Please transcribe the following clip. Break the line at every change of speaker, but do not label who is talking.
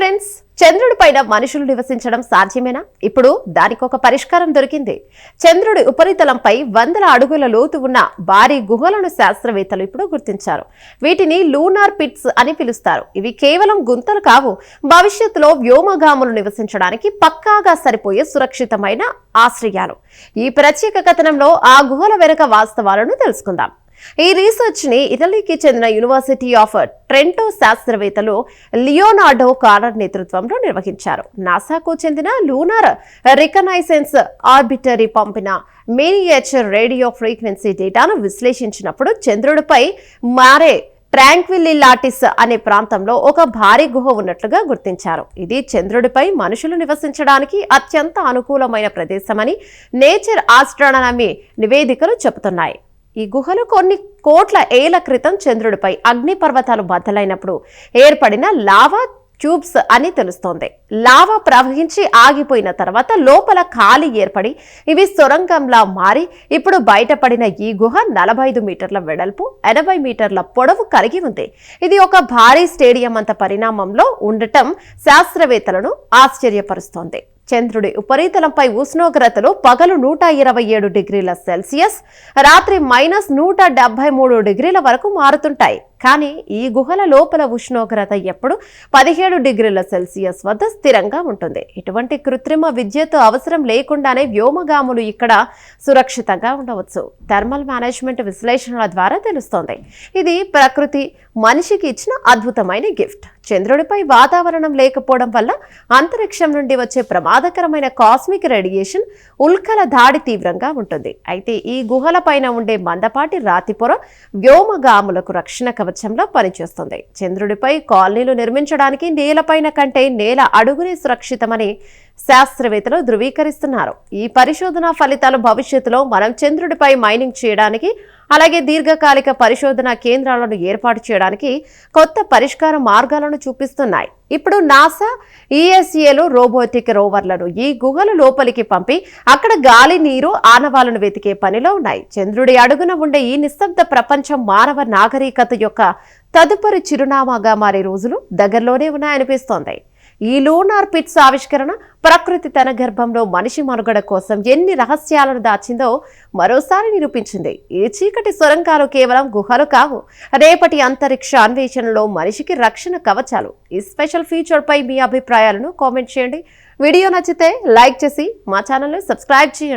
Friends, చంద్రుడి పైన మనుషులు నివసించడం సాధ్యమేనా? ఇప్పుడు దానికి ఒక పరిష్కారం దొరికింది. చంద్రుడి ఉపరితలంపై వందల అడుగుల లోతు ఉన్న భారీ గుహలను శాస్త్రవేత్తలు ఇప్పుడు గుర్తించారు. వీటిని లూనార్ పిట్స్ అని పిలుస్తారు. ఇవి కేవలం గుంతలు కావు, భవిష్యత్తులో వ్యోమగాములు నివసించడానికి పక్కాగా సరిపోయే సురక్షితమైన ఆశ్రయాలు. ఈ ప్రత్యేక కథనంలో ఆ గుహల వెనుక వాస్తవాలను తెలుసుకుందాం. ఈ రీసెర్చ్ ని ఇటలీకి చెందిన యూనివర్సిటీ ఆఫ్ ట్రెంటో శాస్త్రవేత్తలు లియోనార్డో కార్నర్ నేతృత్వంలో నిర్వహించారు. నాసాకు చెందిన లూనార్ రికనైసెన్స్ ఆర్బిటరీ పంపిన మినియేచర్ రేడియో ఫ్రీక్వెన్సీ డేటాను విశ్లేషించినప్పుడు చంద్రుడిపై మారే ట్రాంక్విలిలాటిస్ అనే ప్రాంతంలో ఒక భారీ గుహ ఉన్నట్లుగా గుర్తించారు. ఇది చంద్రుడిపై మనుషులు నివసించడానికి అత్యంత అనుకూలమైన ప్రదేశమని నేచర్ ఆస్ట్రానమీ నివేదికలు చెబుతున్నాయి. ఈ గుహలు కొన్ని కోట్ల ఏళ్ల క్రితం చంద్రుడిపై అగ్నిపర్వతాలు బద్దలైనప్పుడు ఏర్పడిన లావా ట్యూబ్స్ అని తెలుస్తోంది. లావా ప్రవహించి ఆగిపోయిన తర్వాత లోపల ఖాళీ ఏర్పడి ఇవి సొరంగంలా మారి ఇప్పుడు బయటపడిన ఈ గుహ 45 మీటర్ల వెడల్పు, 80 మీటర్ల పొడవు కలిగి ఉంది. ఇది ఒక భారీ స్టేడియం అంత పరిణామంలో ఉండటం శాస్త్రవేత్తలను ఆశ్చర్యపరుస్తోంది. చంద్రుడి ఉపరితలంపై ఉష్ణోగ్రతలు పగలు 127 డిగ్రీల సెల్సియస్, రాత్రి -173 డిగ్రీల వరకు మారుతుంటాయి. కానీ ఈ గుహల లోపల ఉష్ణోగ్రత ఎప్పుడు 17 డిగ్రీల సెల్సియస్ వద్ద స్థిరంగా ఉంటుంది. ఇటువంటి కృత్రిమ విద్యుత్ అవసరం లేకుండానే వ్యోమగాములు ఇక్కడ సురక్షితంగా ఉండవచ్చు. థర్మల్ మేనేజ్మెంట్ విశ్లేషణల ద్వారా తెలుస్తోంది. ఇది ప్రకృతి మనిషికి ఇచ్చిన అద్భుతమైన గిఫ్ట్. చంద్రుడిపై వాతావరణం లేకపోవడం వల్ల అంతరిక్షం నుండి వచ్చే ప్రమాదకరమైన కాస్మిక్ రేడియేషన్, ఉల్కల దాడి తీవ్రంగా ఉంటుంది. అయితే ఈ గుహల పైన ఉండే మందపాటి రాతి పొర వ్యోమగాములకు రక్షణ కవచంలో పనిచేస్తుంది. చంద్రుడిపై కాలనీలు నిర్మించడానికి నేలపైన కంటే నేల అడుగునే సురక్షితమని శాస్త్రవేత్తలు ధృవీకరిస్తున్నారు. ఈ పరిశోధన ఫలితాలు భవిష్యత్తులో మనం చంద్రుడిపై మైనింగ్ చేయడానికి, అలాగే దీర్ఘకాలిక పరిశోధన కేంద్రాలను ఏర్పాటు చేయడానికి కొత్త పరిష్కార మార్గాలను చూపిస్తున్నాయి. ఇప్పుడు నాసా, ఈఎస్ఏలు రోబోటిక్ రోవర్లను ఈ గుహల లోపలికి పంపి అక్కడ గాలి, నీరు ఆనవాలను వెతికే పనిలో ఉన్నాయి. చంద్రుడి అడుగున ఉండే ఈ నిశ్శబ్ద ప్రపంచం మానవ నాగరికత యొక్క తదుపరి చిరునామాగా మారే రోజులు దగ్గరలోనే ఉన్నాయనిపిస్తోంది. ఈ లూనార్ పిట్స్ ఆవిష్కరణ ప్రకృతి తన గర్భంలో మనిషి మనుగడ కోసం ఎన్ని రహస్యాలను దాచిందో మరోసారి నిరూపించింది. ఈ చీకటి సొరంగాలు కేవలం గుహలు కావు, రేపటి అంతరిక్ష అన్వేషణలో మనిషికి రక్షణ కవచాలు. ఈ స్పెషల్ ఫీచర్ పై మీ అభిప్రాయాలను కామెంట్ చేయండి. వీడియో నచ్చితే లైక్ చేసి మా ఛానల్ని సబ్స్క్రైబ్ చేయండి.